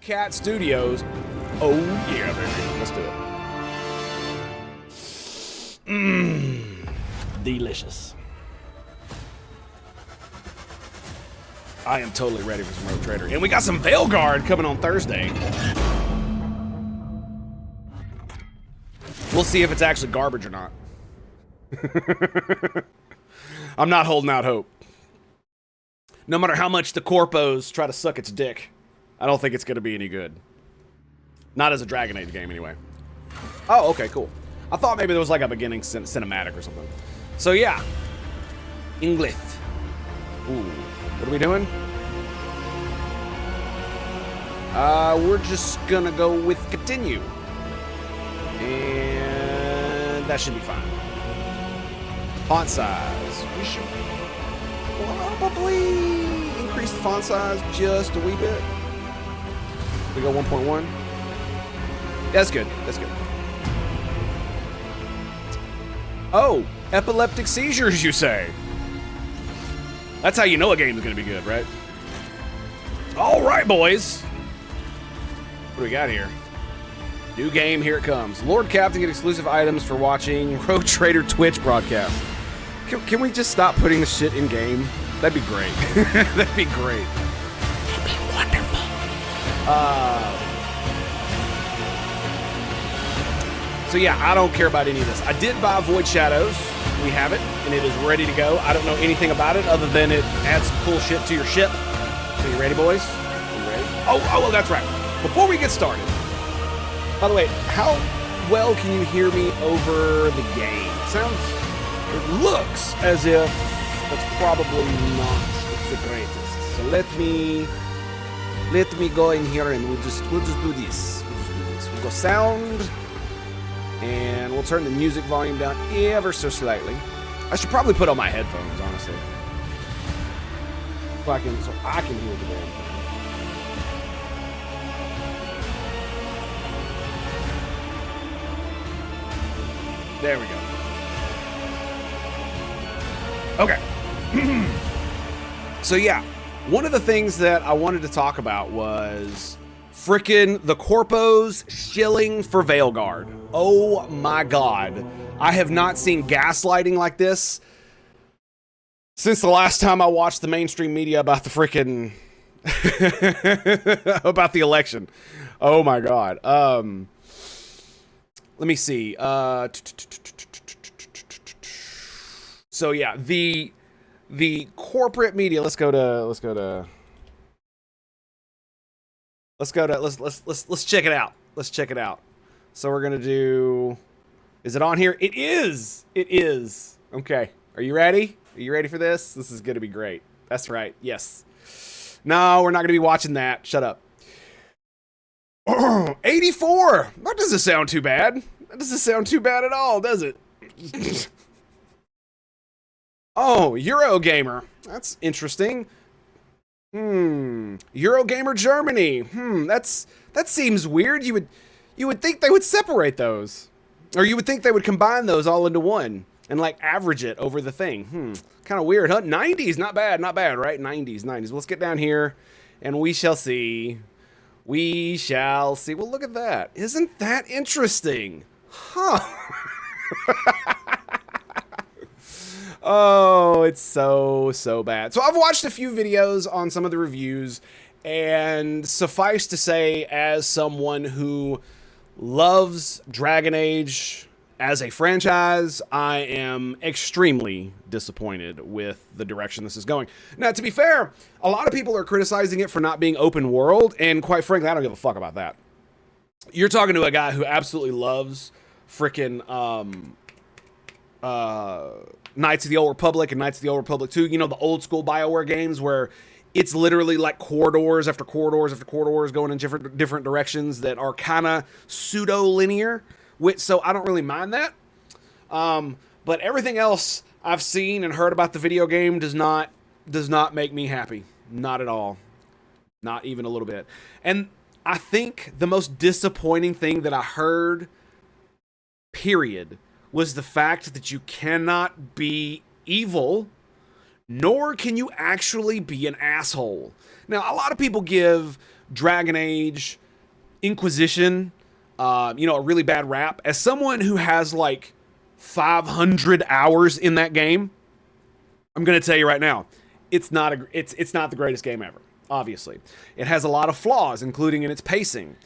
Cat Studios. Oh yeah, baby. Let's do it. Delicious. I am totally ready for some Rogue Traitor. And we got some Veilguard coming on Thursday. We'll see if it's actually garbage or not. I'm not holding out hope. No matter how much the corpos try to suck its dick, I don't think it's going to be any good. Not as a Dragon Age game, anyway. Oh, okay, cool. I thought maybe there was like a beginning cinematic or something. So, yeah. Inglith. Ooh. What are we doing? We're just going to go with continue. And that should be fine. Font size. We should probably increase the font size just a wee bit. We go 1.1. That's good. That's good. Oh, epileptic seizures, you say? That's how you know a game is going to be good, right? All right, boys. What do we got here? New game, here it comes. Lord Captain get exclusive items for watching Rogue Traitor Twitch broadcast. Can we just stop putting the shit in game? That'd be great. That'd be great. That'd be wonderful. So yeah, I don't care about any of this. I did buy Void Shadows. We have it, and it is ready to go. I don't know anything about it other than it adds some cool shit to your ship. So you ready, boys? You ready? Oh, well, that's right. Before we get started, by the way, how well can you hear me over the game? It looks as if that's probably not the greatest. So let me go in here and we'll just do this. We'll go sound, and we'll turn the music volume down ever so slightly. I should probably put on my headphones, honestly, so I can hear the damn thing. There we go. Okay. So yeah, one of the things that I wanted to talk about was frickin' the corpos shilling for Veilguard. Oh my god. I have not seen gaslighting like this since the last time I watched the mainstream media about the frickin' about the election. Oh my god. Let me see. So yeah, the corporate media. Let's check it out. Let's check it out. So we're gonna do. Is it on here? It is. It is. Okay. Are you ready? Are you ready for this? This is gonna be great. That's right. Yes. No, we're not gonna be watching that. Shut up. 84. That doesn't sound too bad. That doesn't sound too bad at all, does it? Oh, Eurogamer. That's interesting. Eurogamer Germany. That seems weird. You would think they would separate those, or you would think they would combine those all into one and like average it over the thing. Kind of weird, huh? 90s, not bad, right? 90s. Well, let's get down here, and we shall see. We shall see. Well, look at that. Isn't that interesting? Huh. Oh, it's so bad. So I've watched a few videos on some of the reviews, and suffice to say, as someone who loves Dragon Age as a franchise, I am extremely disappointed with the direction this is going. Now, to be fair, a lot of people are criticizing it for not being open world, and quite frankly, I don't give a fuck about that. You're talking to a guy who absolutely loves frickin' Knights of the Old Republic and Knights of the Old Republic 2, you know, the old school BioWare games where it's literally like corridors after corridors after corridors going in different directions that are kind of pseudo-linear. So I don't really mind that. But everything else I've seen and heard about the video game does not make me happy. Not at all. Not even a little bit. And I think the most disappointing thing that I heard, period, was the fact that you cannot be evil, nor can you actually be an asshole. Now, a lot of people give Dragon Age, Inquisition, you know, a really bad rap. As someone who has like 500 hours in that game, I'm going to tell you right now, it's not the greatest game ever. Obviously, it has a lot of flaws, including in its pacing.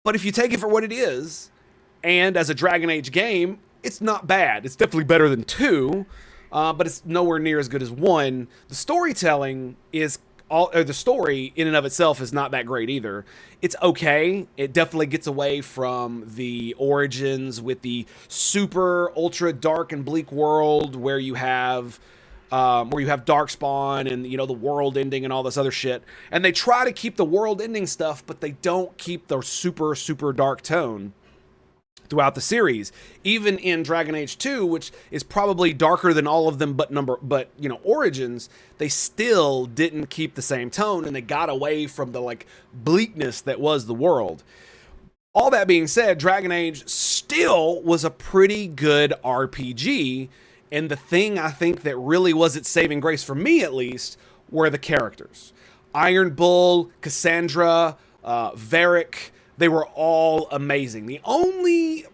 But if you take it for what it is, and as a Dragon Age game, it's not bad. It's definitely better than 2, but it's nowhere near as good as 1. The storytelling is the story in and of itself is not that great either. It's okay. It definitely gets away from the origins with the super ultra dark and bleak world where you have Darkspawn and, you know, the world ending and all this other shit. And they try to keep the world ending stuff, but they don't keep the super, super dark tone throughout the series. Even in Dragon Age 2, which is probably darker than all of them but you know, Origins, they still didn't keep the same tone, and they got away from the like bleakness that was the world. All that being said, Dragon Age still was a pretty good RPG. And the thing I think that really was its saving grace, for me at least, were the characters. Iron Bull, Cassandra, Varric, they were all amazing. The only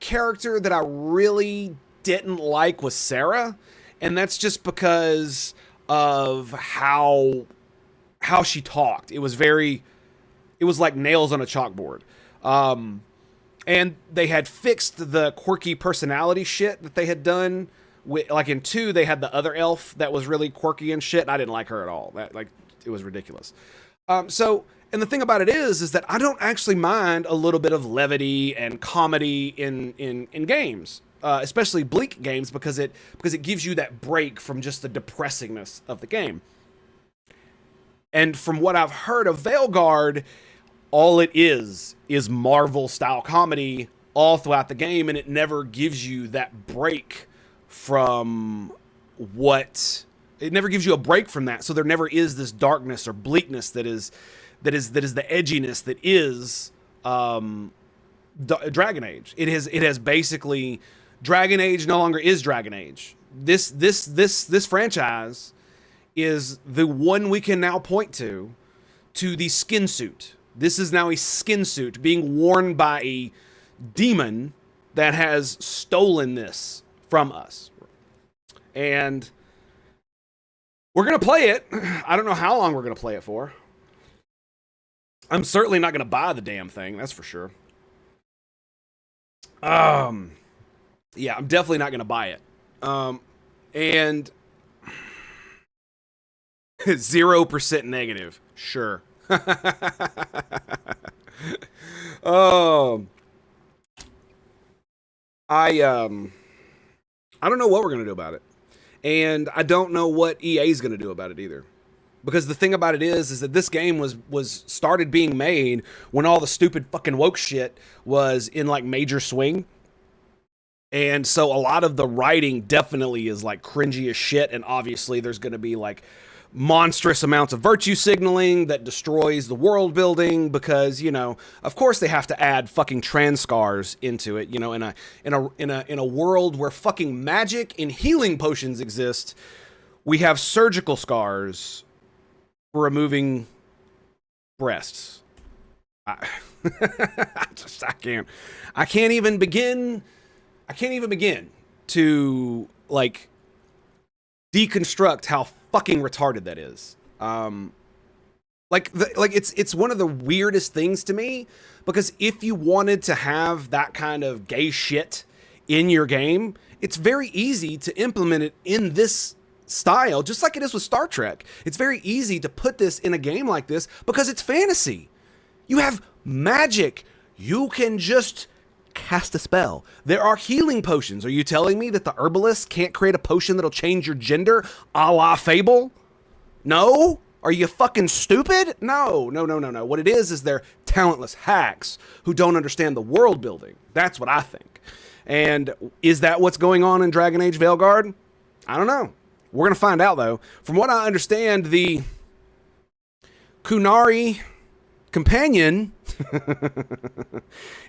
character that I really didn't like was Sarah, and that's just because of how she talked. It was like nails on a chalkboard. And they had fixed the quirky personality shit that they had done. Like in 2, they had the other elf that was really quirky and shit, and I didn't like her at all. It was ridiculous. And the thing about it is that I don't actually mind a little bit of levity and comedy in games, especially bleak games, because it gives you that break from just the depressingness of the game. And from what I've heard of Veilguard, all it is Marvel-style comedy all throughout the game, and it never gives you that break from it never gives you a break from that. So there never is this darkness or bleakness that is the edginess that is Dragon Age. It has basically, Dragon Age no longer is Dragon Age. This franchise is the one we can now point to the skin suit. This is now a skin suit being worn by a demon that has stolen this from us. And we're going to play it. I don't know how long we're going to play it for. I'm certainly not going to buy the damn thing, that's for sure. Yeah, I'm definitely not going to buy it. And 0% negative. Sure. I don't know what we're going to do about it. And I don't know what EA is going to do about it either. Because the thing about it is that this game was started being made when all the stupid fucking woke shit was in like major swing. And so a lot of the writing definitely is like cringy as shit. And obviously there's going to be like monstrous amounts of virtue signaling that destroys the world building, because, you know, of course they have to add fucking trans scars into it, you know, in a world where fucking magic and healing potions exist. We have surgical scars for removing breasts. I can't even begin to like deconstruct how fucking retarded that is. It's one of the weirdest things to me, because if you wanted to have that kind of gay shit in your game, it's very easy to implement it in this style, just like it is with Star Trek. It's very easy to put this in a game like this because it's fantasy. You have magic. You can just cast a spell. There are healing potions. Are you telling me that the herbalist can't create a potion that'll change your gender, a la Fable? No? Are you fucking stupid? No. What it is they're talentless hacks who don't understand the world building. That's what I think. And is that what's going on in Dragon Age Veilguard? I don't know. We're going to find out, though. From what I understand, the Kunari companion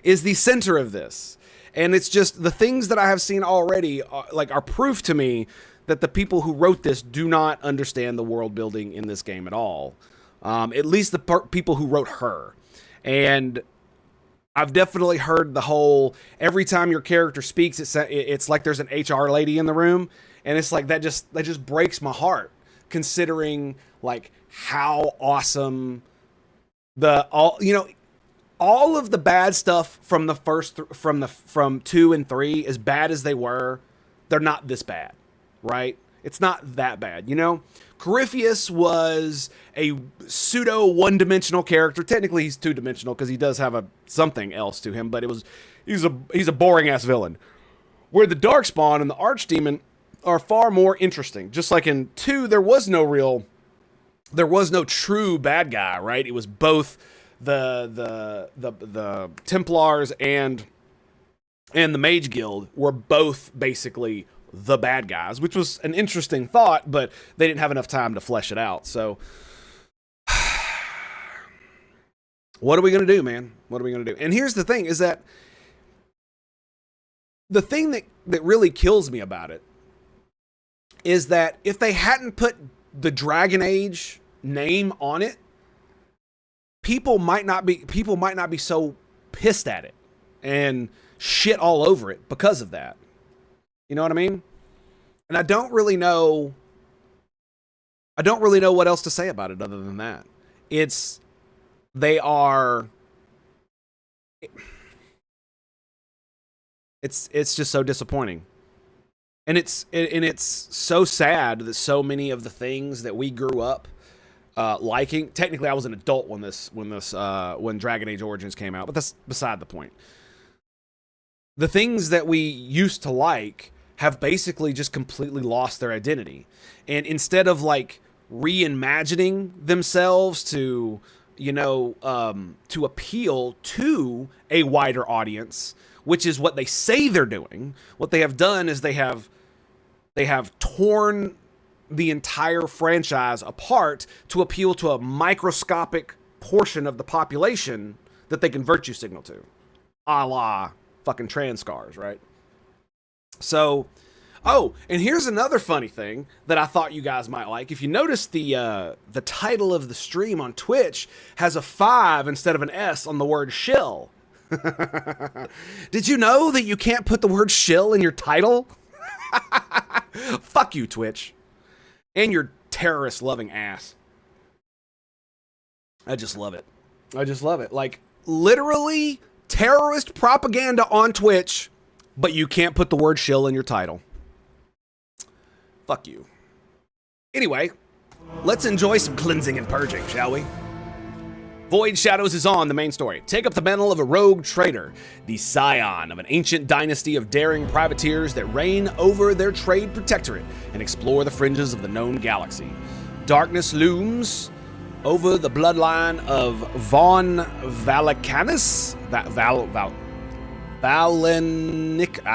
is the center of this. And it's just the things that I have seen already are proof to me that the people who wrote this do not understand the world building in this game at all. At least the people who wrote her. And I've definitely heard the whole, every time your character speaks, it's like there's an HR lady in the room. And it's like, that just breaks my heart, considering like how awesome all of the bad stuff from the first, from 2 and 3, as bad as they were, they're not this bad, right? It's not that bad, you know? Corypheus was a pseudo one-dimensional character. Technically, he's two-dimensional because he does have something else to him, but he's a boring-ass villain. Where the Darkspawn and the Archdemon are far more interesting. Just like in 2, there was no true bad guy, right? It was both the Templars and the Mage Guild were both basically the bad guys, which was an interesting thought, but they didn't have enough time to flesh it out. So what are we going to do, man? What are we going to do? And here's the thing, is that the thing that really kills me about it is that if they hadn't put the Dragon Age name on it, people might not be so pissed at it and shit all over it because of that. You know what I mean? And I don't really know what else to say about it other than that. It's just so disappointing. And it's so sad that so many of the things that we grew up liking. Technically, I was an adult when Dragon Age Origins came out, but that's beside the point. The things that we used to like have basically just completely lost their identity. And instead of like reimagining themselves to, to appeal to a wider audience, which is what they say they're doing, what they have done is they have torn the entire franchise apart to appeal to a microscopic portion of the population that they can virtue signal to, a la fucking trans scars, right? So, and here's another funny thing that I thought you guys might like. If you notice, the title of the stream on Twitch has a 5 instead of an S on the word shill. Did you know that you can't put the word shill in your title? Fuck you, Twitch. And your terrorist-loving ass. I just love it. Like, literally terrorist propaganda on Twitch, but you can't put the word shill in your title. Fuck you. Anyway, let's enjoy some cleansing and purging, shall we? Void Shadows is on the main story. Take up the mantle of a rogue traitor, the scion of an ancient dynasty of daring privateers that reign over their trade protectorate and explore the fringes of the known galaxy. Darkness looms over the bloodline of Von Valacanus, I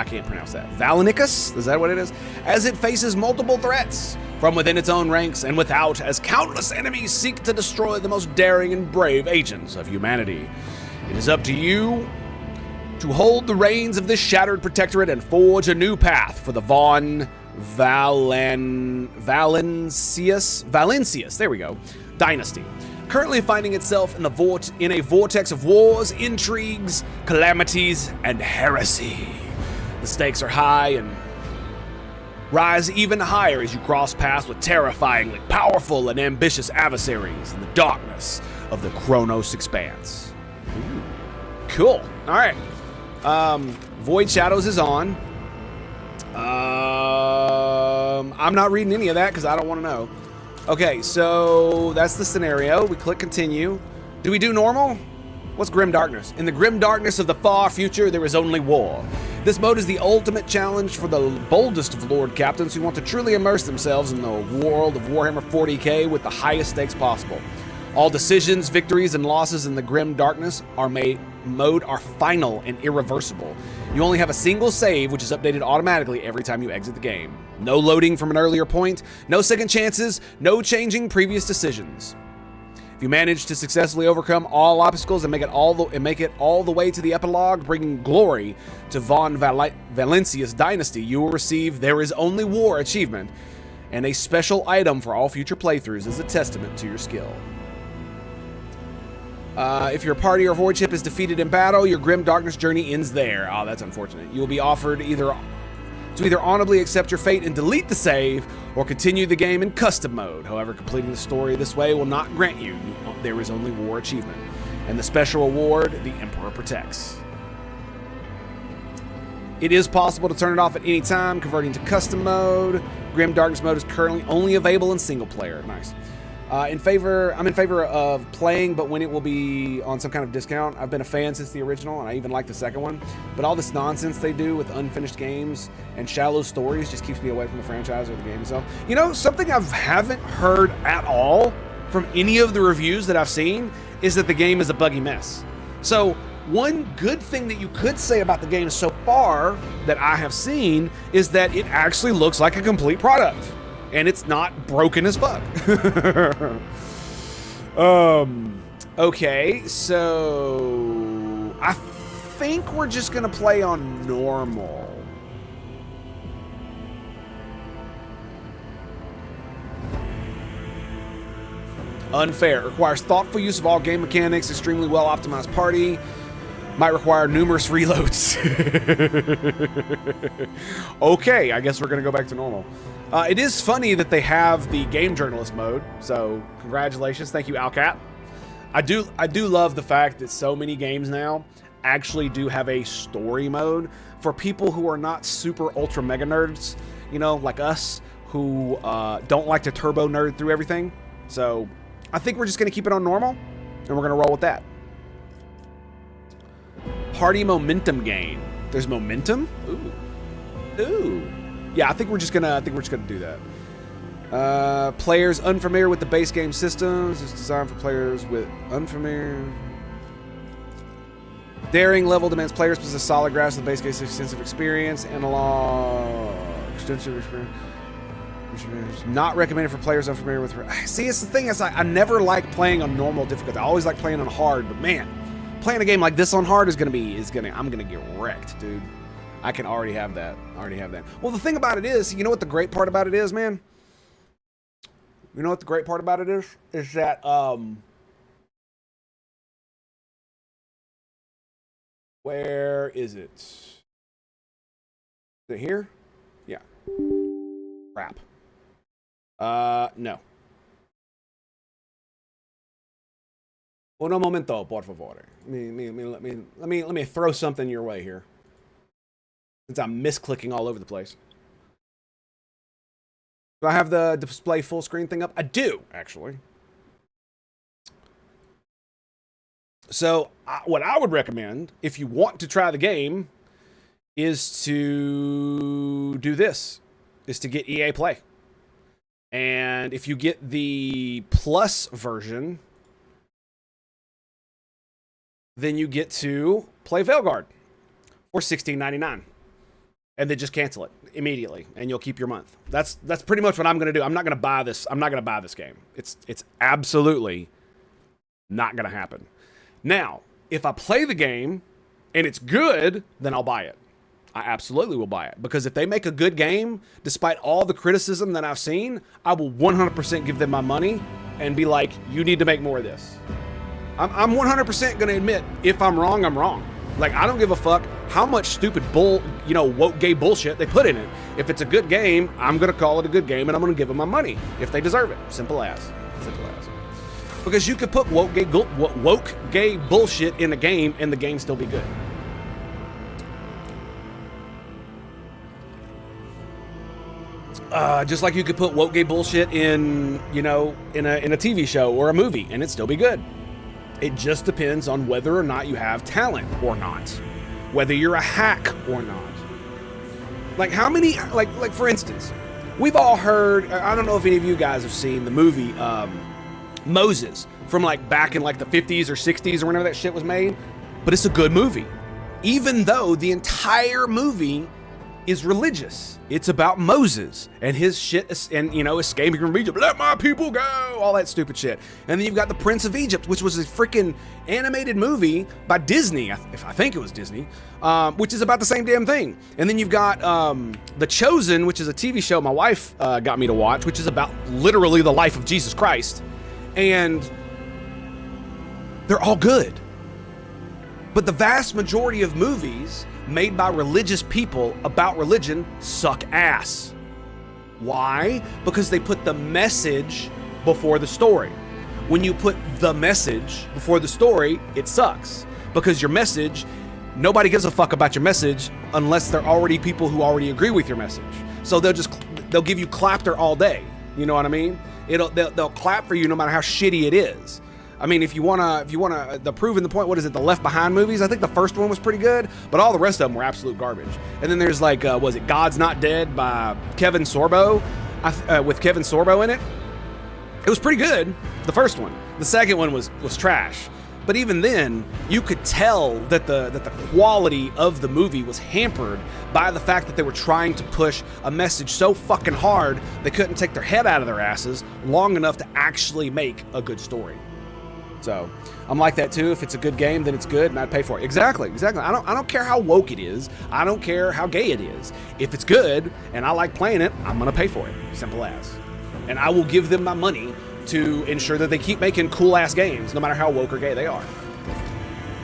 can't pronounce that. Valenicus? Is that what it is? As it faces multiple threats from within its own ranks and without, as countless enemies seek to destroy the most daring and brave agents of humanity. It is up to you to hold the reins of this shattered protectorate and forge a new path for the Von Valencius, there we go, dynasty. Currently finding itself in a vortex of wars, intrigues, calamities, and heresy. The stakes are high and rise even higher as you cross paths with terrifyingly powerful and ambitious adversaries in the darkness of the Chronos Expanse. Ooh, cool. All right. Void Shadows is on. I'm not reading any of that because I don't want to know. Okay, so that's the scenario. We click continue. Do we do normal? What's Grim Darkness? In the grim darkness of the far future, there is only war. This mode is the ultimate challenge for the boldest of Lord Captains who want to truly immerse themselves in the world of Warhammer 40k with the highest stakes possible. All decisions, victories, and losses in the grim darkness mode are final and irreversible. You only have a single save, which is updated automatically every time you exit the game. No loading from an earlier point, no second chances, no changing previous decisions. If you manage to successfully overcome all obstacles and make it all the way to the epilogue, bringing glory to Von Valencius dynasty, you will receive There Is Only War achievement and a special item for all future playthroughs as a testament to your skill. If your party or void ship is defeated in battle, your grim darkness journey ends there. Oh, that's unfortunate. You will be offered to either honorably accept your fate and delete the save, or continue the game in custom mode. However, completing the story this way will not grant you. There is only war achievement. And the special reward, the Emperor Protects. It is possible to turn it off at any time, converting to custom mode. Grim Darkness mode is currently only available in single player. Nice. I'm in favor of playing, but when it will be on some kind of discount. I've been a fan since the original, and I even like the second one. But all this nonsense they do with unfinished games and shallow stories just keeps me away from the franchise or the game itself. You know, something I haven't heard at all from any of the reviews that I've seen is that the game is a buggy mess. So one good thing that you could say about the game so far that I have seen is that it actually looks like a complete product. And it's not broken as fuck. Okay, so I think we're just gonna play on normal. Unfair. Requires thoughtful use of all game mechanics, extremely well optimized party. Might require numerous reloads. Okay, I guess we're gonna go back to normal. It is funny that they have the game journalist mode, so congratulations. Thank you, Alcat. I do love the fact that so many games now actually do have a story mode for people who are not super ultra mega nerds, you know, like us, who don't like to turbo nerd through everything. So I think we're just gonna keep it on normal, and we're gonna roll with that. Party momentum gain. There's momentum? Ooh. Ooh. Yeah, I think we're just gonna do that. Players unfamiliar with the base game systems. It's designed for players with unfamiliar. Daring level demands players possess solid grasp of the base game extensive experience. Analog extensive experience. Not recommended for players unfamiliar with. See, it's the thing is I never like playing on normal difficulty. I always like playing on hard, but man, playing a game like this on hard I'm gonna get wrecked, dude. I can already have that. Well, the thing about it is, you know what the great part about it is, man? You know what the great part about it is? Is that, where is it? Is it here? Yeah. Crap. No. Uno momento, por favor. Let me throw something your way here. Since I'm misclicking all over the place. Do I have the display full screen thing up? I do, actually. So, what I would recommend, if you want to try the game, is to do this. Is to get EA Play. And if you get the Plus version, then you get to play Veilguard for $16.99. And then just cancel it immediately, and you'll keep your month. That's pretty much what I'm gonna do. I'm not gonna buy this. I'm not gonna buy this game. It's absolutely not gonna happen. Now, if I play the game and it's good, then I'll buy it. I absolutely will buy it, because if they make a good game, despite all the criticism that I've seen, I will 100% give them my money and be like, you need to make more of this. I'm 100% gonna admit, if I'm wrong, I'm wrong. Like, I don't give a fuck how much stupid woke gay bullshit they put in it. If it's a good game, I'm gonna call it a good game, and I'm gonna give them my money if they deserve it. Simple as. Simple as. Because you could put woke gay bullshit in a game, and the game still be good. Just like you could put woke gay bullshit in, in a TV show or a movie, and it still be good. It just depends on whether or not you have talent or not. Whether you're a hack or not. Like how many, like for instance, we've all heard, I don't know if any of you guys have seen the movie Moses from back in the 50s or 60s or whenever that shit was made, but it's a good movie. Even though the entire movie is religious. It's about Moses and his shit and, escaping from Egypt. Let my people go! All that stupid shit. And then you've got The Prince of Egypt, which was a freaking animated movie by Disney. I think it was Disney, which is about the same damn thing. And then you've got The Chosen, which is a TV show my wife got me to watch, which is about literally the life of Jesus Christ. And They're all good. But the vast majority of movies made by religious people about religion suck ass. Why? Because they put the message before the story. When you put the message before the story, it sucks. Because your message, nobody gives a fuck about your message unless they're already people who already agree with your message. So they'll give you clapter all day. You know what I mean? They'll clap for you no matter how shitty it is. I mean, if you wanna, the Proving the Point, what is it, the Left Behind movies? I think the first one was pretty good, but all the rest of them were absolute garbage. And then there's like, was it God's Not Dead by Kevin Sorbo, with Kevin Sorbo in it? It was pretty good, the first one. The second one was trash. But even then, you could tell that the quality of the movie was hampered by the fact that they were trying to push a message so fucking hard they couldn't take their head out of their asses long enough to actually make a good story. So I'm like that too. If it's a good game, then it's good, and I'd pay for it. Exactly. I don't care how woke it is. I don't care how gay it is. If it's good and I like playing it, I'm gonna pay for it. Simple as. And I will give them my money to ensure that they keep making cool ass games, no matter how woke or gay they are.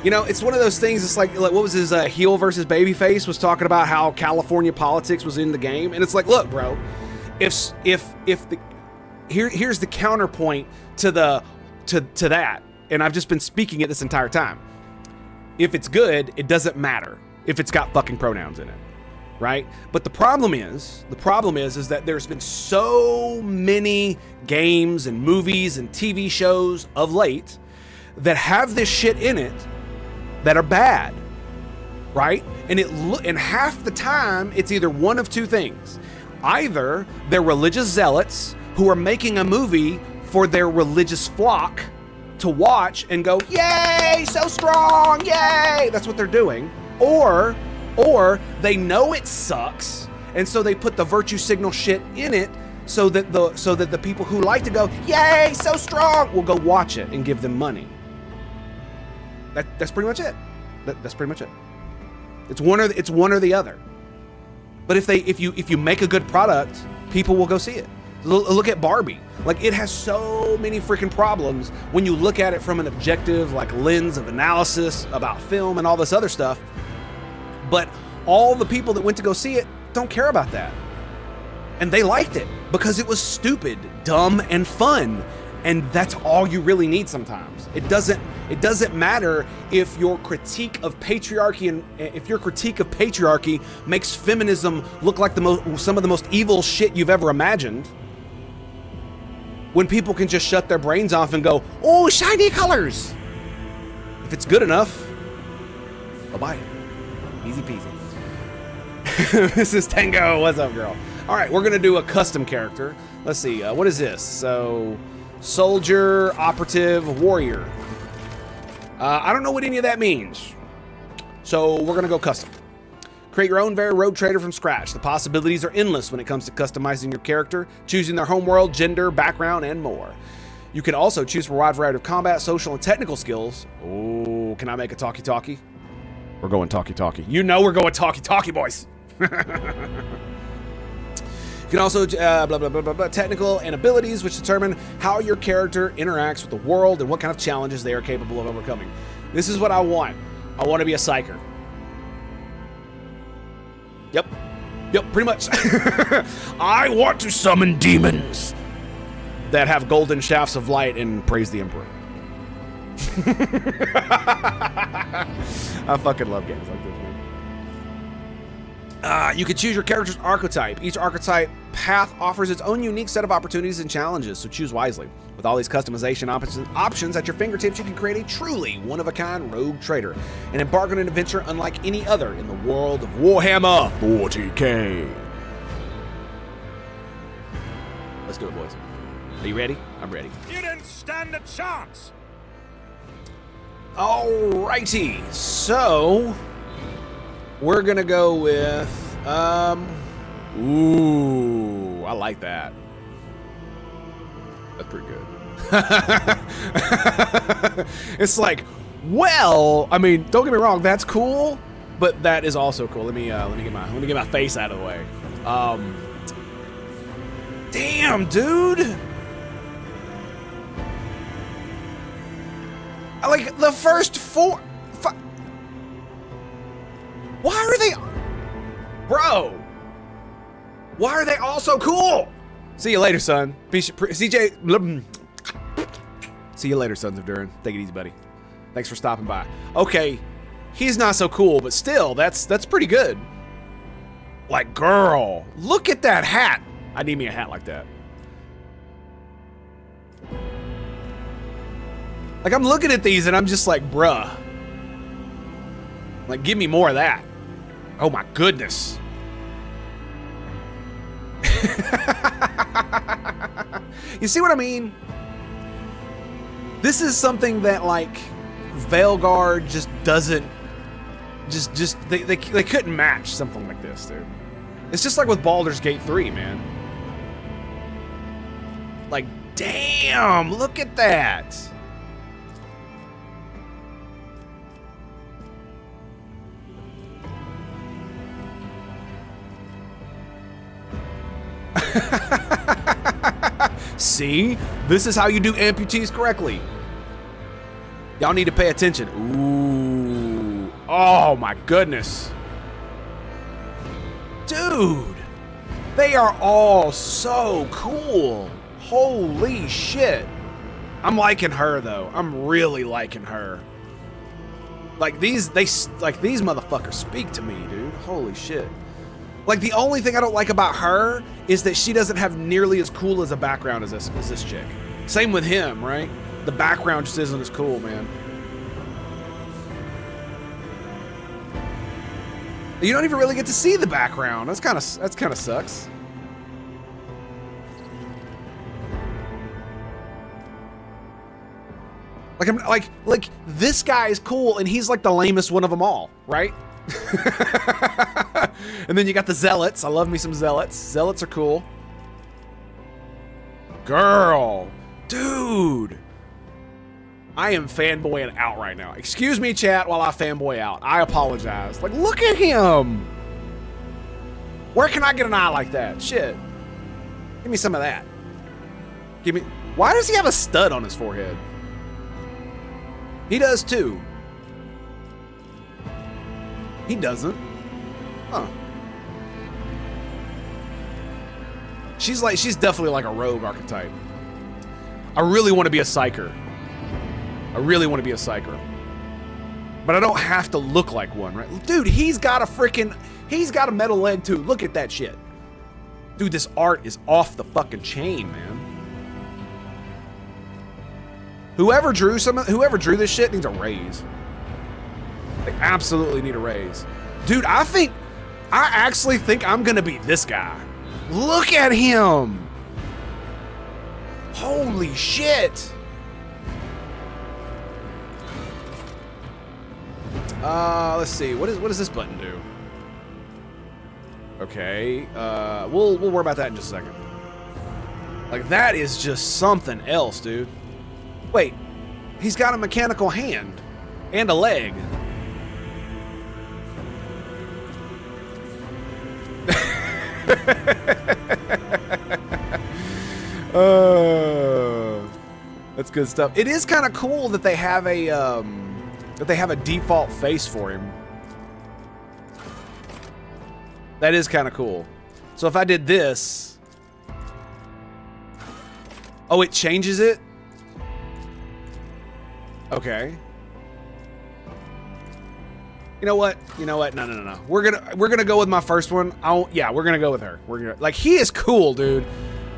You know, it's one of those things. It's like what was his heel versus babyface was talking about how California politics was in the game, and it's like, look, bro, here's the counterpoint to that. And I've just been speaking it this entire time. If it's good, it doesn't matter if it's got fucking pronouns in it, right? But the problem is that there's been so many games and movies and TV shows of late that have this shit in it that are bad, right? And half the time, it's either one of two things. Either they're religious zealots who are making a movie for their religious flock to watch and go, yay, so strong, yay. That's what they're doing. Or they know it sucks, and so they put the virtue signal shit in it so that the people who like to go, yay, so strong, will go watch it and give them money. That's pretty much it. That's pretty much it. It's one or the other. But if you make a good product, people will go see it. Look at Barbie. Like, it has so many freaking problems when you look at it from an objective, like, lens of analysis about film and all this other stuff. But all the people that went to go see it don't care about that. And they liked it because it was stupid, dumb, and fun. And that's all you really need sometimes. It doesn't matter if your critique of patriarchy makes feminism look like some of the most evil shit you've ever imagined. When people can just shut their brains off and go, oh, shiny colors. If it's good enough, I'll buy it. Easy peasy. This is Tango. What's up, girl? All right, we're going to do a custom character. Let's see. What is this? So, soldier, operative, warrior. I don't know what any of that means. So, we're going to go custom. Create your own very rogue trader from scratch. The possibilities are endless when it comes to customizing your character, choosing their homeworld, gender, background, and more. You can also choose from a wide variety of combat, social, and technical skills. Oh, can I make a talkie-talkie? We're going talkie-talkie. You know we're going talkie-talkie, boys. You can also, technical and abilities, which determine how your character interacts with the world and what kind of challenges they are capable of overcoming. This is what I want. I want to be a psyker. Yep, pretty much. I want to summon demons that have golden shafts of light and praise the Emperor. I fucking love games like this, man. You can choose your character's archetype. Each archetype path offers its own unique set of opportunities and challenges, so choose wisely. With all these customization options at your fingertips, you can create a truly one-of-a-kind rogue trader and embark on an adventure unlike any other in the world of Warhammer 40K. Let's do it, boys. Are you ready? I'm ready. You didn't stand a chance. Alrighty, so we're gonna go with ooh, I like that. That's pretty good. It's like, well, I mean, don't get me wrong, that's cool, but that is also cool. Let me get my face out of the way. Damn, dude. Like, the first 4... Why are they... Bro! Why are they all so cool? See you later, son. CJ... See you later, Sons of Durin. Take it easy, buddy. Thanks for stopping by. Okay, he's not so cool, but still, that's pretty good. Like, girl, look at that hat. I need me a hat like that. Like, I'm looking at these and I'm just like, bruh. Like, give me more of that. Oh my goodness. You see what I mean? This is something that, like, Veilguard just doesn't, they couldn't match something like this, dude. It's just like with Baldur's Gate 3, man. Like, damn, look at that. See? This is how you do amputees correctly. Y'all need to pay attention. Ooh. Oh my goodness. Dude. They are all so cool. Holy shit. I'm liking her though. I'm really liking her. Like these motherfuckers speak to me, dude. Holy shit. Like, the only thing I don't like about her is that she doesn't have nearly as cool as a background as this chick. Same with him, right? The background just isn't as cool, man. You don't even really get to see the background. That's kind of sucks. Like, I'm like this guy is cool and he's like the lamest one of them all, right? And then you got the Zealots. I love me some Zealots. Zealots are cool. Girl. Dude. I am fanboying out right now. Excuse me, chat, while I fanboy out. I apologize. Like, look at him. Where can I get an eye like that? Shit. Give me some of that. Give me... Why does he have a stud on his forehead? He does too. He doesn't. Huh. She's definitely like a rogue archetype. I really want to be a psyker. I really want to be a psyker. But I don't have to look like one, right? Dude, he's got a metal leg too. Look at that shit. Dude, this art is off the fucking chain, man. Whoever drew this shit needs a raise. They absolutely need a raise. Dude, I actually think I'm gonna be this guy. Look at him. Holy shit. Let's see. What does this button do? Okay. We'll worry about that in just a second. Like, that is just something else, dude. Wait. He's got a mechanical hand and a leg. That's good stuff. It is kind of cool that they have a default face for him. That is kind of cool. So if I did this, oh, it changes it. Okay. You know what? No. We're gonna go with my first one. Yeah, we're gonna go with her. Like, he is cool, dude.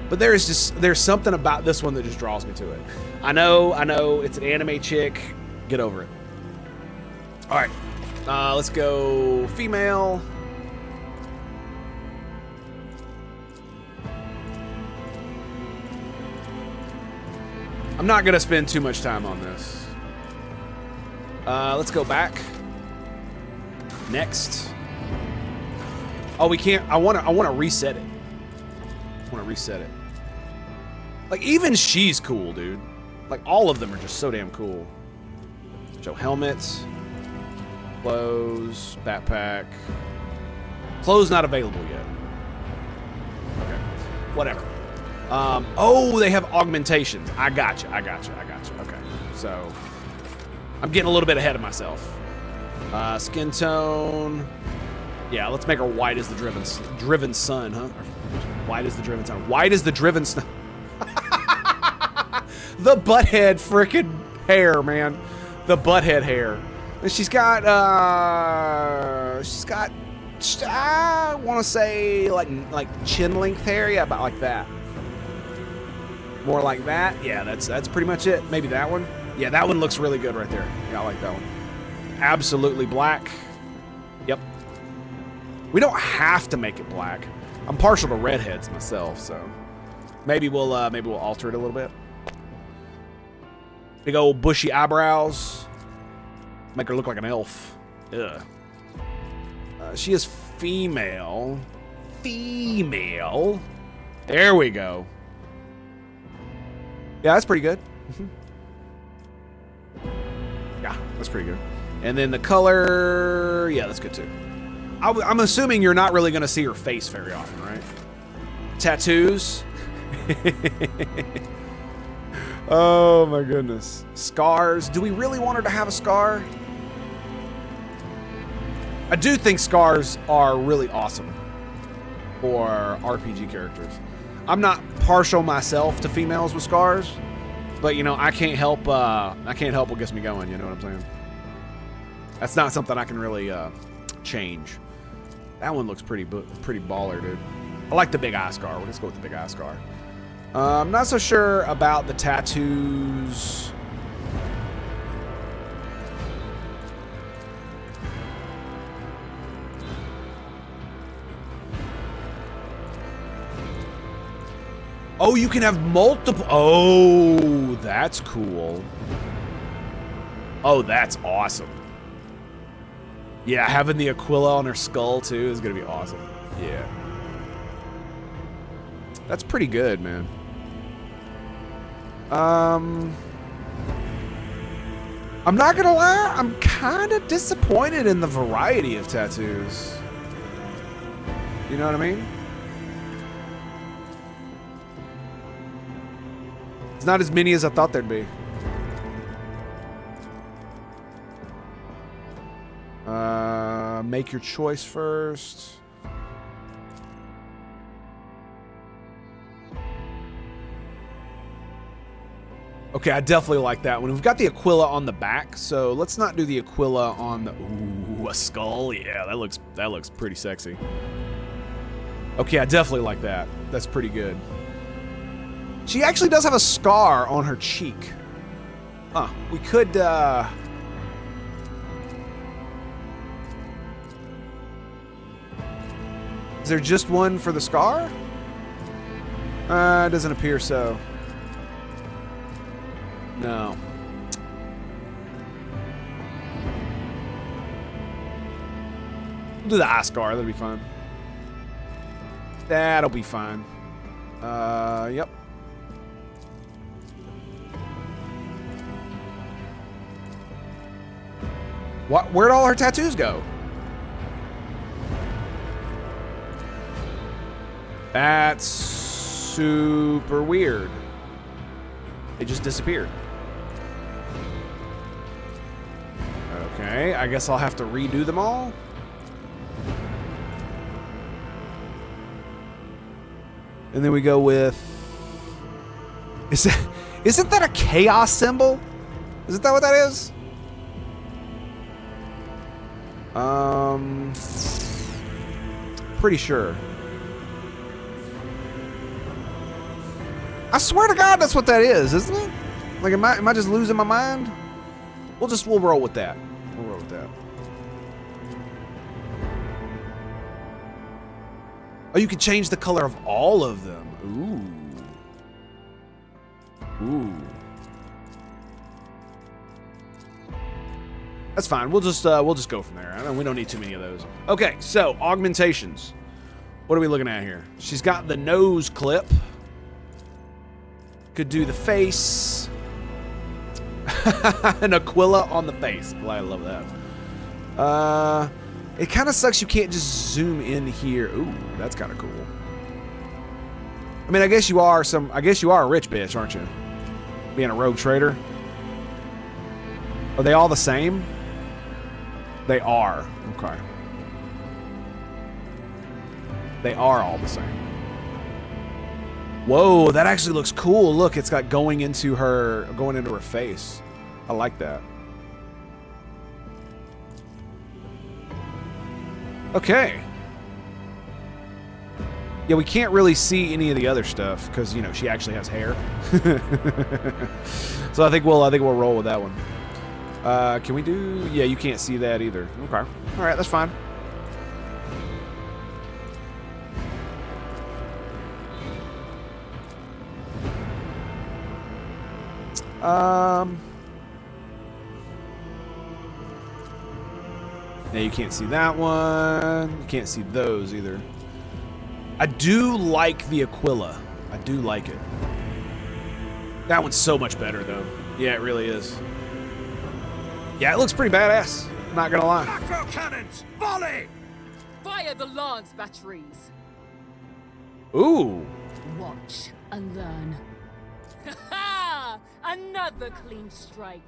But there's something about this one that just draws me to it. I know, it's an anime chick. Get over it. All right, let's go female. I'm not gonna spend too much time on this. Let's go back. Next. Oh, we can't. I want to reset it. I want to reset it. Like, even she's cool, dude. Like, all of them are just so damn cool. Show helmets, clothes, backpack. Clothes not available yet. Okay, whatever. Oh, they have augmentations. I gotcha. Okay, so I'm getting a little bit ahead of myself. Skin tone. Yeah, let's make her white as the driven sun, huh? White as the driven sun. White as the driven sun. The butthead freaking hair, man. The butthead hair. And she's got, I want to say like chin length hair. Yeah, about like that. More like that. Yeah, that's pretty much it. Maybe that one. Yeah, that one looks really good right there. Yeah, I like that one. Absolutely black. Yep. We don't have to make it black. I'm partial to redheads myself, so maybe we'll alter it a little bit. Big old bushy eyebrows. Make her look like an elf. Ugh. She is female. Female. There we go. Yeah, that's pretty good. Yeah, that's pretty good. And then the color, yeah, that's good too. I'm assuming you're not really going to see her face very often, right? Tattoos. Oh my goodness. Scars. Do we really want her to have a scar? I do think scars are really awesome for RPG characters. I'm not partial myself to females with scars, but you know, I can't help what gets me going, you know what I'm saying? That's not something I can really change. That one looks pretty baller, dude. I like the big eye scar. We'll just go with the big eye scar. I'm not so sure about the tattoos. Oh, you can have multiple. Oh, that's cool. Oh, that's awesome. Yeah, having the Aquila on her skull too is gonna be awesome. Yeah. That's pretty good, man. I'm not gonna lie, I'm kind of disappointed in the variety of tattoos. You know what I mean? It's not as many as I thought there'd be. Make your choice first. Okay, I definitely like that one. We've got the Aquila on the back, so let's not do the Aquila on the... Ooh, a skull? Yeah, that looks pretty sexy. Okay, I definitely like that. That's pretty good. She actually does have a scar on her cheek. Huh, we could, Is there just one for the scar? It doesn't appear so. No. We'll do the eye scar. That'll be fine. That'll be fine. Yep. Where'd all her tattoos go? That's super weird. They just disappeared. Okay, I guess I'll have to redo them all. And then we go with... Isn't that a chaos symbol? Isn't that what that is? Pretty sure. I swear to God, that's what that is, isn't it? Like, am I just losing my mind? We'll roll with that. We'll roll with that. Oh, you can change the color of all of them. Ooh. Ooh. That's fine. We'll just go from there. We don't need too many of those. Okay, so augmentations. What are we looking at here? She's got the nose clip. Could do the face. An Aquila on the face. Glad I love that. It kind of sucks you can't just zoom in here. Ooh, that's kind of cool. I mean, I guess you are a rich bitch, aren't you? Being a rogue trader. Are they all the same? They are. Okay. They are all the same. Whoa, that actually looks cool. Look, it's got going into her face. I like that. Okay. Yeah, we can't really see any of the other stuff because, you know, she actually has hair. So I think we'll roll with that one. Can we do? Yeah, you can't see that either. Okay. All right, that's fine. Yeah, you can't see that one. You can't see those either. I do like the Aquila. I do like it. That one's so much better, though. Yeah, it really is. Yeah, it looks pretty badass. Not gonna lie. Macro cannons, volley! Fire the lance batteries. Ooh. Watch and learn. Ha! Another clean strike.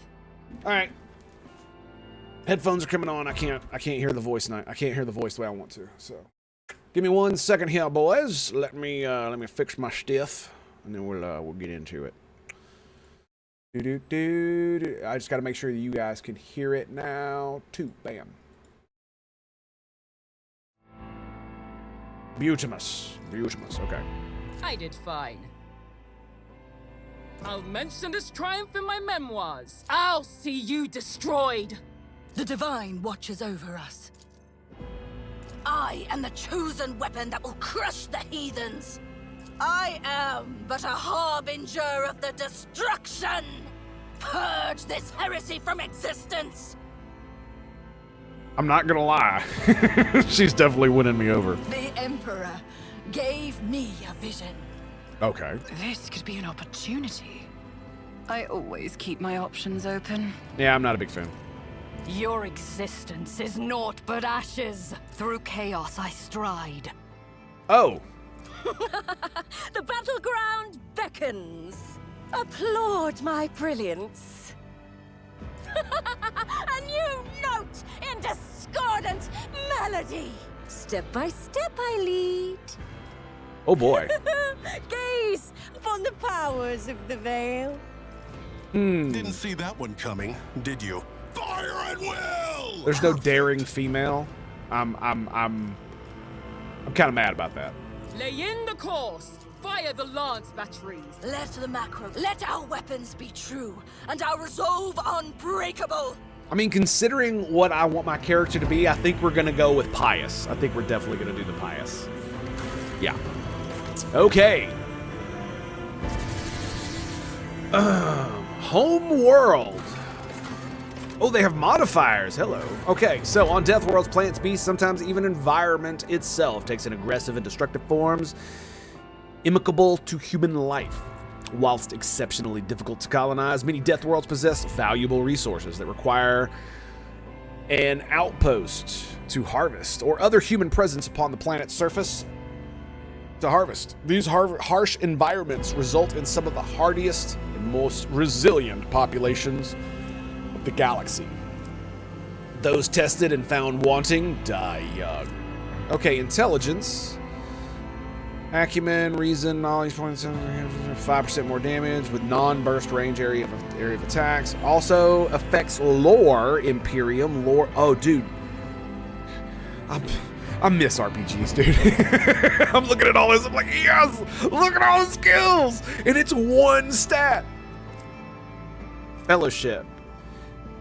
All right. Headphones are coming on. I can't hear the voice now. I can't hear the voice the way I want to. So, give me 1 second here, boys. Let me fix my stuff, and then we'll get into it. I just got to make sure that you guys can hear it now too. Bam. Beautimus. Okay. I did fine. I'll mention this triumph in my memoirs. I'll see you destroyed. The Divine watches over us. I am the chosen weapon that will crush the heathens. I am but a harbinger of the destruction. Purge this heresy from existence. I'm not gonna lie. She's definitely winning me over. The Emperor gave me a vision. Okay. This could be an opportunity. I always keep my options open. Yeah, I'm not a big fan. Your existence is naught but ashes. Through chaos I stride. Oh. The battleground beckons. Applaud my brilliance. A new note in discordant melody. Step by step I lead. Oh boy. Gaze upon the powers of the veil. Didn't see that one coming, did you? Fire at will! There's no daring female. I'm kind of mad about that. Lay in the course. Fire the lance batteries. Let our weapons be true, and our resolve unbreakable. I mean, considering what I want my character to be, I think we're gonna go with pious. I think we're definitely gonna do the pious. Yeah. Okay. Home world. Oh, they have modifiers. Hello. Okay, so on Death World's plants, beasts, sometimes even environment itself takes an aggressive and destructive forms, inimical to human life. Whilst exceptionally difficult to colonize, many Death Worlds possess valuable resources that require an outpost to harvest, or other human presence upon the planet's surface to harvest. These harsh environments result in some of the hardiest and most resilient populations of the galaxy. Those tested and found wanting die young. Okay, intelligence. Acumen, reason, knowledge points, 5% more damage with non-burst range area of attacks. Also affects lore, Imperium, lore. Oh, dude. I miss RPGs, dude. I'm looking at all this. I'm like, yes, look at all the skills. And it's one stat. Fellowship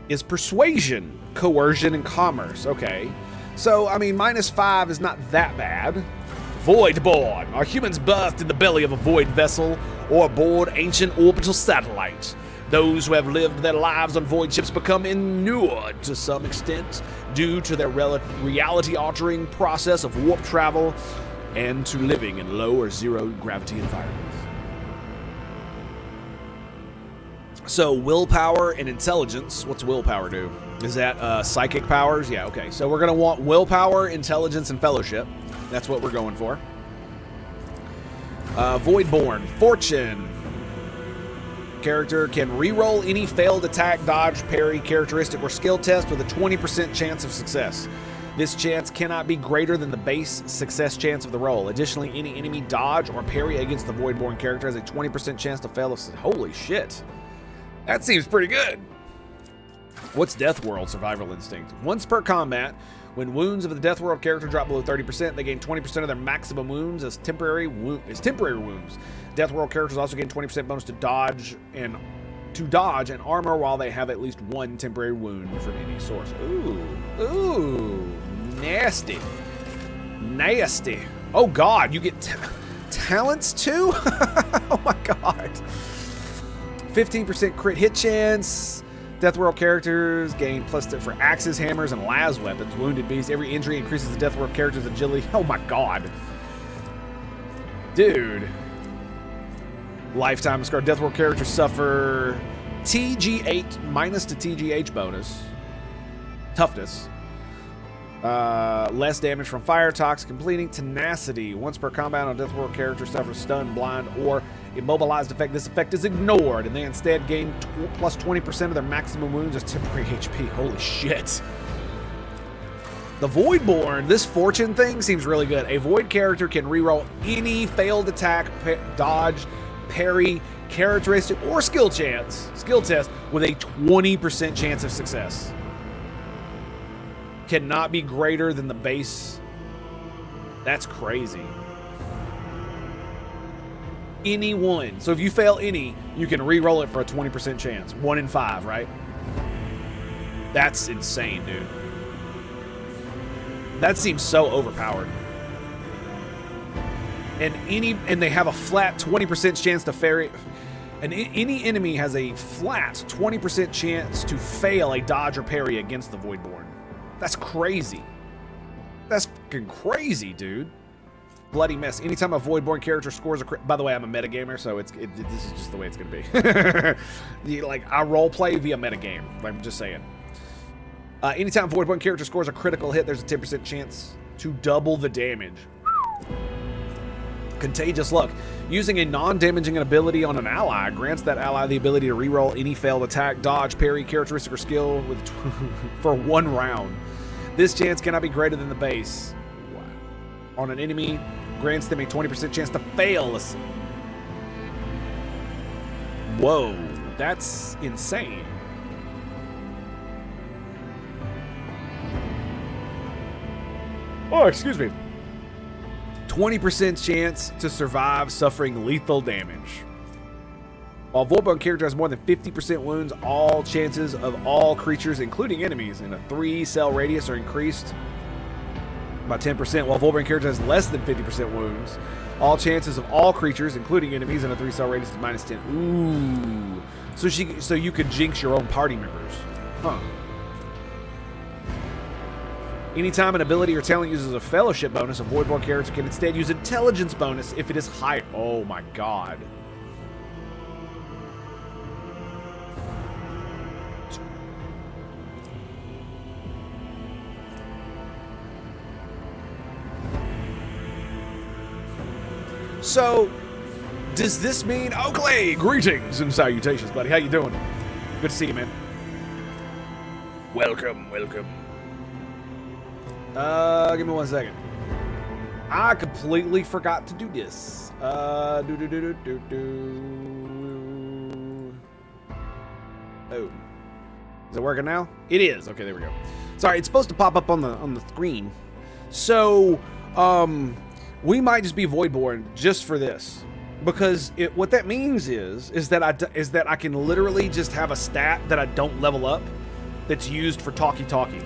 is persuasion, coercion, and commerce. Okay. So, I mean, -5 is not that bad. Voidborn are humans birthed in the belly of a void vessel or aboard ancient orbital satellite. Those who have lived their lives on void ships become inured to some extent due to their reality-altering process of warp travel and to living in low or zero gravity environments. So willpower and intelligence. What's willpower do? Is that psychic powers? Yeah, okay. So we're going to want willpower, intelligence, and fellowship. That's what we're going for. Voidborn, fortune. character can re-roll any failed attack, dodge, parry, characteristic, or skill test with a 20% chance of success. This chance cannot be greater than the base success chance of the roll. Additionally, any enemy dodge or parry against the Voidborn character has a 20% chance to fail. Holy shit. That seems pretty good. What's Death World Survival Instinct? Once per combat, when wounds of the Death World character drop below 30%, they gain 20% of their maximum wounds as temporary wounds. Death World characters also gain 20% bonus to dodge and armor while they have at least one temporary wound from any source. Ooh, nasty. Oh god, you get talents too? Oh my god. 15% crit hit chance. Death World characters gain +10 for axes, hammers, and las weapons. Wounded beast. Every injury increases the Death World character's agility. Oh my god. Dude. Lifetime scar. Death World characters suffer TG8 minus to TGH bonus. Toughness. Less damage from fire, toxic, completing tenacity. Once per combat on Death World character suffers stun, blind, or immobilized effect. This effect is ignored, and they instead gain plus 20% of their maximum wounds as temporary HP. Holy shit. The Voidborn, this fortune thing seems really good. A Void character can reroll any failed attack, dodge, parry, characteristic, or skill test with a 20% chance of success. Cannot be greater than the base. That's crazy. Any one. So if you fail any, you can re-roll it for a 20% chance. 1 in 5, right? That's insane, dude. That seems so overpowered. And they have a flat 20% chance to ferry. And any enemy has a flat 20% chance to fail a dodge or parry against the Voidborn. That's crazy. That's fucking crazy, dude. Bloody mess. Anytime a Voidborn character scores a crit. By the way, I'm a metagamer, so this is just the way it's gonna be. I roleplay via metagame. I'm just saying. Anytime a Voidborn character scores a critical hit, there's a 10% chance to double the damage. Contagious Luck. Using a non-damaging ability on an ally grants that ally the ability to reroll any failed attack, dodge, parry, characteristic, or skill for 1 round. This chance cannot be greater than the base. Wow. On an enemy, grants them a 20% chance to fail. Whoa, that's insane. Oh, excuse me. 20% chance to survive suffering lethal damage. While Voidborn character has more than 50% wounds, all chances of all creatures, including enemies, in a 3-cell radius are increased by 10%. While Voidborn character has less than 50% wounds, all chances of all creatures, including enemies, in a 3-cell radius is -10. Ooh. So you could jinx your own party members. Huh. Anytime an ability or talent uses a fellowship bonus, a Voidborn character can instead use intelligence bonus if it is higher. Oh my god. So, does this mean Oakley? Greetings and salutations, buddy. How you doing? Good to see you, man. Welcome. Give me 1 second. I completely forgot to do this. Oh. Is it working now? It is. Okay, there we go. Sorry, it's supposed to pop up on the screen. So, we might just be Voidborn just for this. Because what that means is that I can literally just have a stat that I don't level up that's used for talkie-talkie.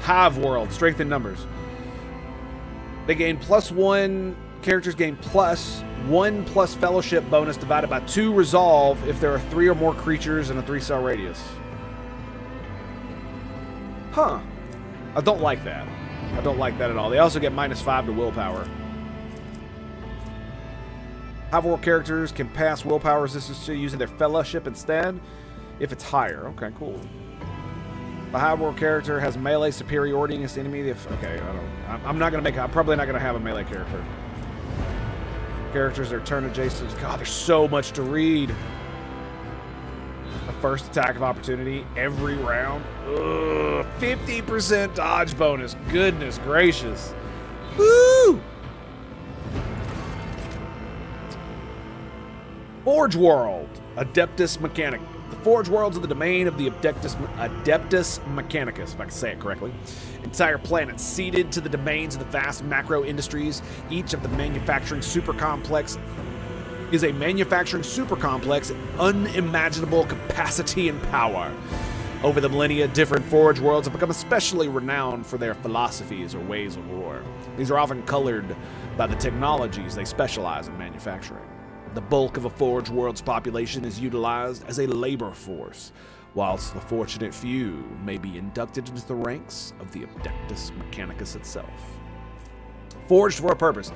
Hive World, strength in numbers. They gain +1, characters gain +1 plus fellowship bonus divided by 2 resolve if there are 3 or more creatures in a 3-cell radius. Huh. I don't like that. I don't like that at all. They also get -5 to willpower. Hive World characters can pass willpower resistance to using their fellowship instead if it's higher. Okay, cool. The Hive World character has melee superiority against enemy. I'm probably not gonna have a melee character. Characters that are turn adjacent. God, there's so much to read. A first attack of opportunity every round. Ugh, 50% dodge bonus. Goodness gracious. Woo! Forge World. Adeptus Mechanicus. The Forge Worlds are the domain of the Adeptus Mechanicus, if I can say it correctly. Entire planets ceded to the domains of the vast macro industries. Each of the manufacturing super complex is a manufacturing super complex, unimaginable capacity and power. Over the millennia, different Forge Worlds have become especially renowned for their philosophies or ways of war. These are often colored by the technologies they specialize in manufacturing. The bulk of a Forge World's population is utilized as a labor force, whilst the fortunate few may be inducted into the ranks of the Adeptus Mechanicus itself. Forged for a purpose.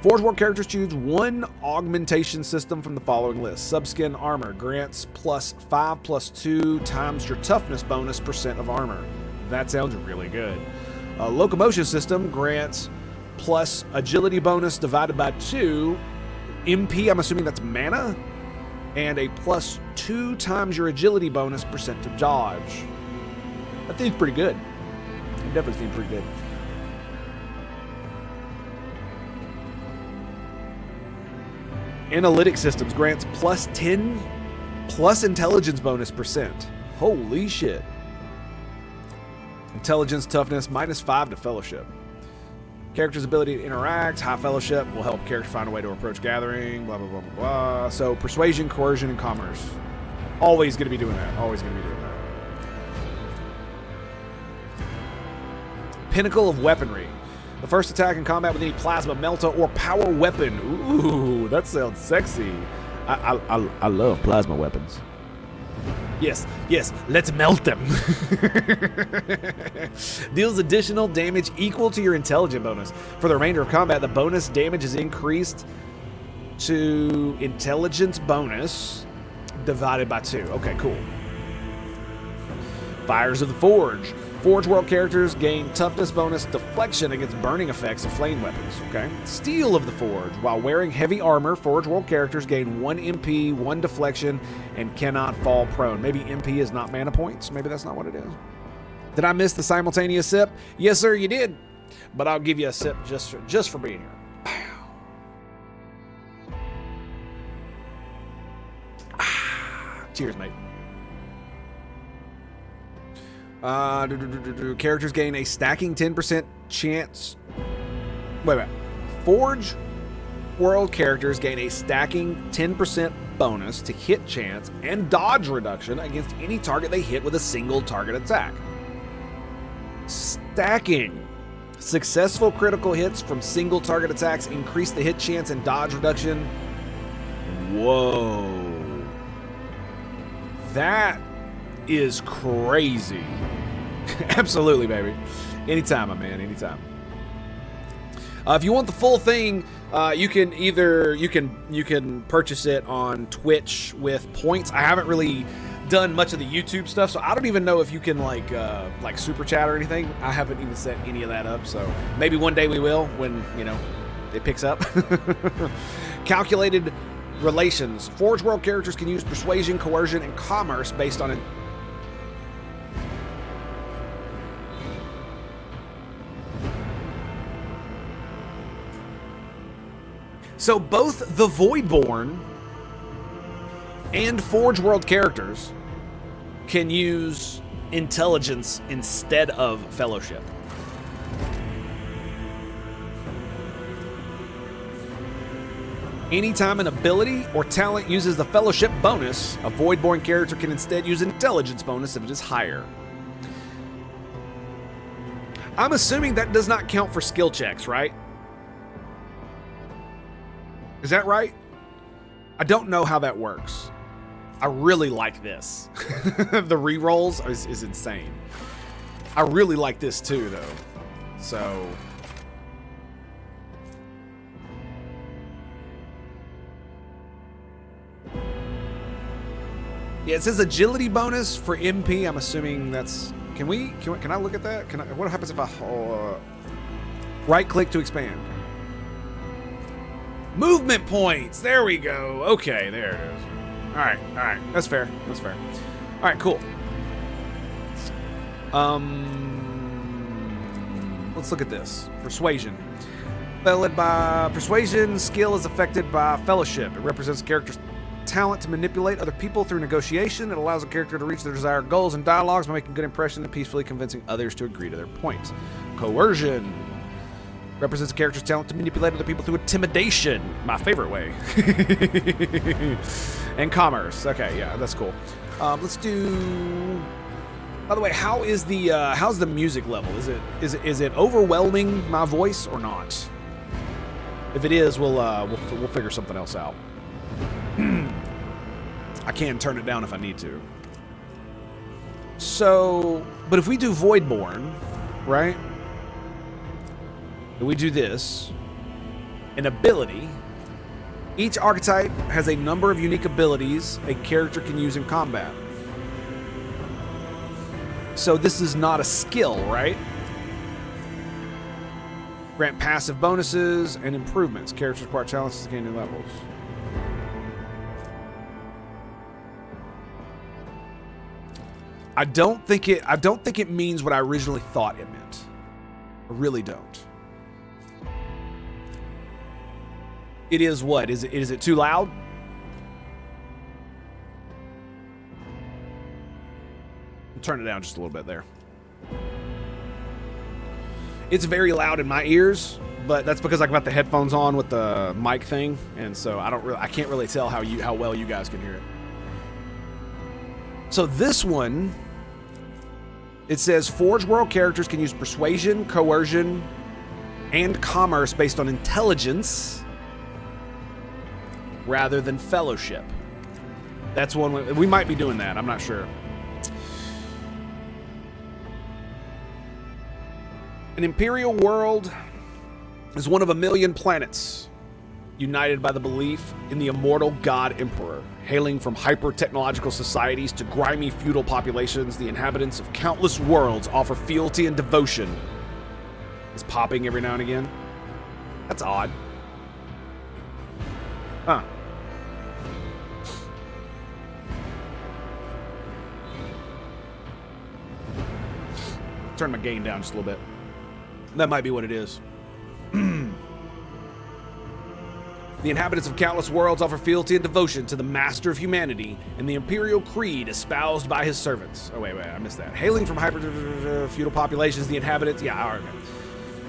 Forge World characters choose one augmentation system from the following list. Subskin armor grants +5/+2 times your toughness bonus % of armor. That sounds really good. A locomotion system grants plus agility bonus divided by 2 MP, I'm assuming that's mana, and a +2 times your agility bonus % to dodge. That seems pretty good. It definitely seems pretty good. Analytic systems grants +10 plus intelligence bonus %. Holy shit. Intelligence, toughness, -5 to fellowship. Character's ability to interact, high fellowship will help character find a way to approach gathering, blah, blah, blah, blah, blah. So persuasion, coercion, and commerce. Always going to be doing that. Always going to be doing that. Pinnacle of weaponry. The first attack in combat with any plasma, melta, or power weapon. Ooh, that sounds sexy. I love plasma weapons. Yes, let's melt them. Deals additional damage equal to your intelligence bonus. For the remainder of combat, the bonus damage is increased to intelligence bonus divided by 2. Okay, cool. Fires of the Forge. Forge World characters gain toughness bonus deflection against burning effects of flame weapons. Okay. Steel of the Forge. While wearing heavy armor, Forge World characters gain 1 MP, 1 deflection, and cannot fall prone. Maybe MP is not mana points. Maybe that's not what it is. Did I miss the simultaneous sip? Yes, sir, you did. But I'll give you a sip just for being here. Cheers, mate. Characters gain a stacking 10% chance. Wait. Forge World characters gain a stacking 10% bonus to hit chance and dodge reduction against any target they hit with a single target attack. Stacking. Successful critical hits from single target attacks increase the hit chance and dodge reduction. Whoa. That is crazy. Absolutely, baby. Anytime, my man, anytime. If you want the full thing, you can purchase it on Twitch with points. I haven't really done much of the YouTube stuff, so I don't even know if you can like super chat or anything. I haven't even set any of that up, so maybe one day we will when, you know, it picks up. Calculated relations. Forge World characters can use persuasion, coercion, and commerce based on it. So both the Voidborn and Forge World characters can use intelligence instead of fellowship. Anytime an ability or talent uses the fellowship bonus, a Voidborn character can instead use intelligence bonus if it is higher. I'm assuming that does not count for skill checks, right? Is that right? I don't know how that works. I really like this. The rerolls is insane. I really like this too, though. So... yeah, it says agility bonus for MP. I'm assuming that's... Can I look at that? What happens if I right click to expand? Movement points. There we go. Okay, there it is. All right. That's fair. All right, cool. Let's look at this. Persuasion. Led by persuasion, skill is affected by fellowship. It represents a character's talent to manipulate other people through negotiation. It allows a character to reach their desired goals and dialogues by making a good impression and peacefully convincing others to agree to their points. Coercion represents a character's talent to manipulate other people through intimidation. My favorite way. And commerce. Okay, yeah, that's cool. Let's do. By the way, how's the music level? Is it overwhelming my voice or not? If it is, we'll figure something else out. I can turn it down if I need to. So, but if we do Voidborn, right? If we do this, an ability. Each archetype has a number of unique abilities a character can use in combat. So this is not a skill, right? Grant passive bonuses and improvements. Characters acquire talents to gain new levels. I don't think it means what I originally thought it meant. I really don't. It is what? Is it too loud? Turn it down just a little bit there. It's very loud in my ears, but that's because I got the headphones on with the mic thing, and so I can't really tell how well you guys can hear it. So this one, it says Forge World characters can use persuasion, coercion, and commerce based on intelligence rather than fellowship. That's one we might be doing that. I'm not sure. An Imperial world is one of a million planets united by the belief in the immortal God Emperor. Hailing from hyper-technological societies to grimy feudal populations, the inhabitants of countless worlds offer fealty and devotion. It's popping every now and again. That's odd. Huh. Turn my gain down just a little bit. That might be what it is. The inhabitants of countless worlds offer fealty and devotion to the master of humanity and the imperial creed espoused by his servants. Oh, wait, I missed that. Hailing from feudal populations, the inhabitants,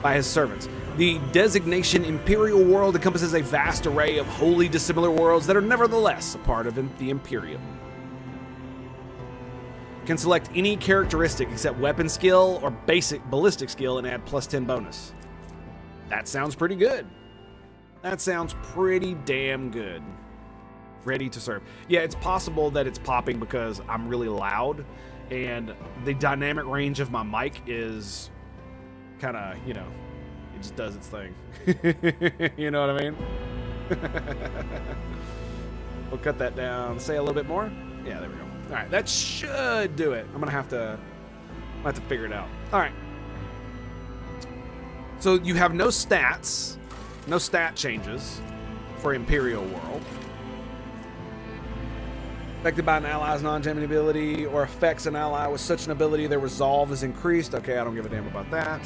by his servants. The designation imperial world encompasses a vast array of wholly dissimilar worlds that are nevertheless a part of the Imperium. Can select any characteristic except weapon skill or basic ballistic skill and add +10 bonus. That sounds pretty good. That sounds pretty damn good. Ready to serve. Yeah, it's possible that it's popping because I'm really loud and the dynamic range of my mic is kind of, it just does its thing. You know what I mean? We'll cut that down. Say a little bit more. Yeah, there we go. All right, that should do it. I'm gonna have to figure it out. All right. So you have no stats, no stat changes for Imperial World. Affected by an ally's non-jamming ability or affects an ally with such an ability, their resolve is increased. Okay, I don't give a damn about that.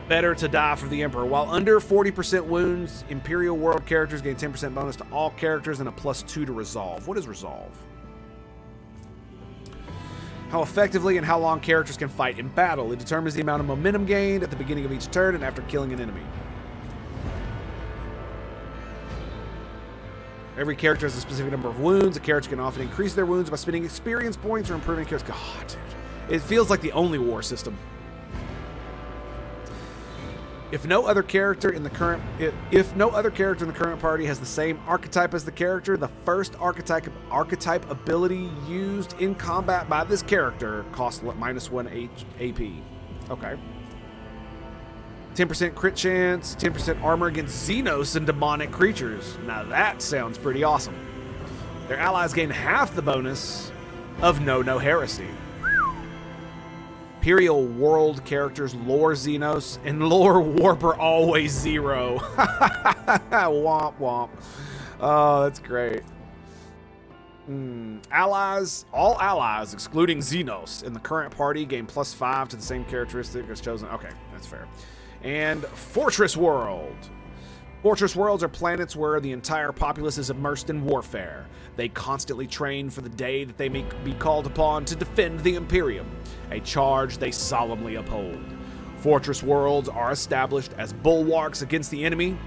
Better to die for the Emperor. While under 40% wounds, Imperial World characters gain 10% bonus to all characters and a +2 to resolve. What is resolve? How effectively and how long characters can fight in battle. It determines the amount of momentum gained at the beginning of each turn and after killing an enemy. Every character has a specific number of wounds. A character can often increase their wounds by spending experience points or improving characters. God, dude. It feels like the only war system. If no other character in the current party has the same archetype as the character, the first archetype ability used in combat by this character costs -1 AP. Okay. 10% crit chance, 10% armor against Xenos and demonic creatures. Now that sounds pretty awesome. Their allies gain half the bonus of No Heresy. Imperial World characters Lore Xenos and Lore Warper always 0. Womp womp. Oh, that's great. Allies, all allies, excluding Xenos, in the current party gain +5 to the same characteristic as chosen. Okay, that's fair. And Fortress World. Fortress worlds are planets where the entire populace is immersed in warfare. They constantly train for the day that they may be called upon to defend the Imperium, a charge they solemnly uphold. Fortress worlds are established as bulwarks against the enemy.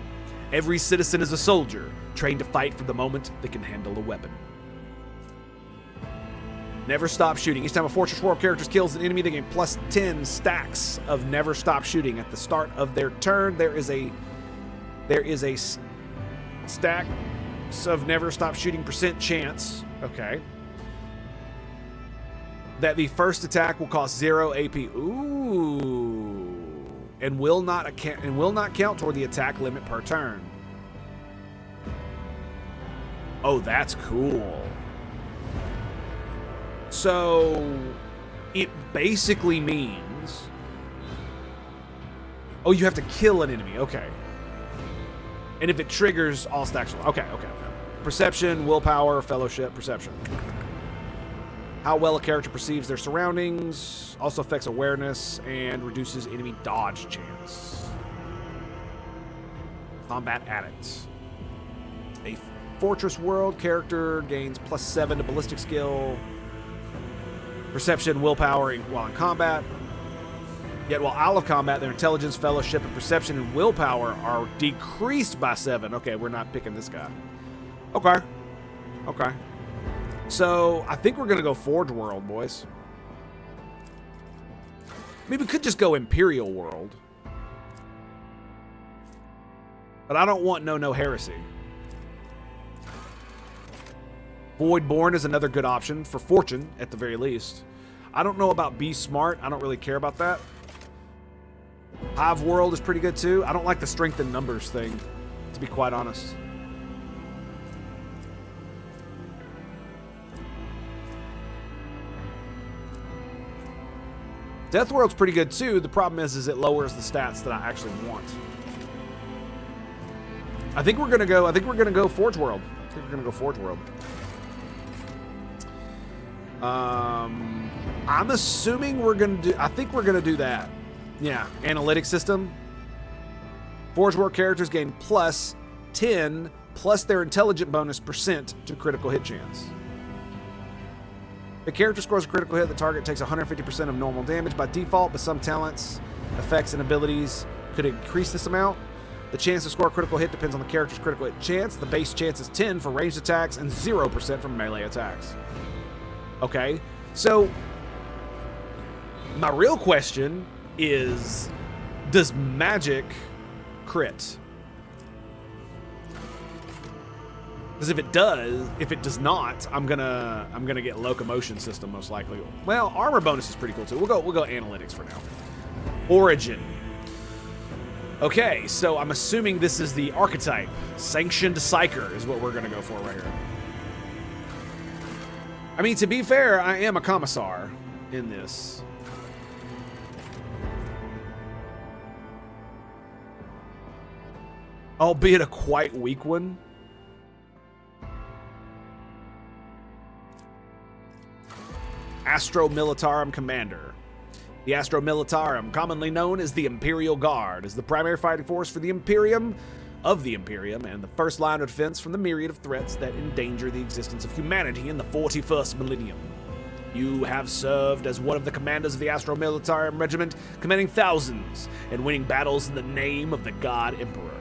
Every citizen is a soldier, trained to fight from the moment they can handle a weapon. Never stop shooting. Each time a Fortress World character kills an enemy, they gain +10 stacks of never stop shooting. At the start of their turn, there is a stack of never stop shooting % chance. Okay. That the first attack will cost 0 AP. Ooh. And will not count toward the attack limit per turn. Oh, that's cool. So it basically means, oh, you have to kill an enemy. Okay. And if it triggers, all stacks will. Okay. Perception, willpower, fellowship, perception. How well a character perceives their surroundings also affects awareness and reduces enemy dodge chance. Combat addicts. A Fortress World character gains +7 to ballistic skill, perception, willpower while in combat. Yet while out of combat, their intelligence, fellowship, and perception and willpower are decreased by 7. Okay, we're not picking this guy. Okay. So I think we're gonna go Forge World, boys. I mean, we could just go Imperial World, but I don't want no heresy. Voidborn is another good option for fortune, at the very least. I don't know about Be Smart. I don't really care about that. Hive World is pretty good too. I don't like the strength in numbers thing, to be quite honest. Death World's pretty good too. The problem is it lowers the stats that I actually want. I think we're gonna go Forge World. I'm assuming I think we're gonna do that. Yeah, analytic system. Forge World characters gain +10 plus their intelligent bonus % to critical hit chance. If a character scores a critical hit, the target takes 150% of normal damage by default, but some talents, effects, and abilities could increase this amount. The chance to score a critical hit depends on the character's critical hit chance. The base chance is 10 for ranged attacks and 0% for melee attacks. Okay, so my real question is, does magic crit? Because if it does not, I'm gonna get locomotion system most likely. Well, armor bonus is pretty cool too. We'll go analytics for now. Origin. Okay, so I'm assuming this is the archetype. Sanctioned Psyker is what we're gonna go for right here. I mean, to be fair, I am a commissar in this. Albeit a quite weak one. Astro Militarum Commander. The Astro Militarum, commonly known as the Imperial Guard, is the primary fighting force for the Imperium, and the first line of defense from the myriad of threats that endanger the existence of humanity in the 41st millennium. You have served as one of the commanders of the Astro Militarum Regiment, commanding thousands and winning battles in the name of the God Emperor.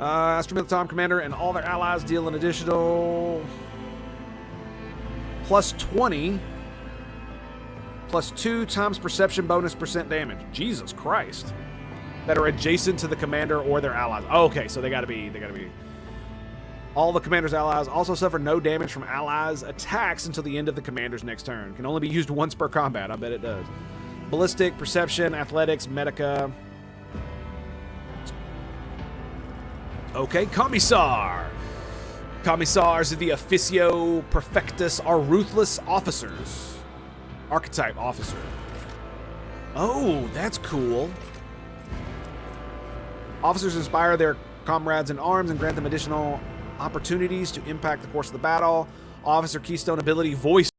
Astro Militarum Commander and all their allies deal an additional +20 +2 times perception bonus % damage. Jesus Christ. That are adjacent to the commander or their allies. Oh, okay, so they gotta be. All the commander's allies also suffer no damage from allies' attacks until the end of the commander's next turn. Can only be used once per combat. I bet it does. Ballistic, perception, athletics, medica. Okay, Commissar. Commissars of the Officio Perfectus are ruthless officers. Archetype officer. Oh, that's cool. Officers inspire their comrades in arms and grant them additional opportunities to impact the course of the battle. Officer Keystone ability, Voice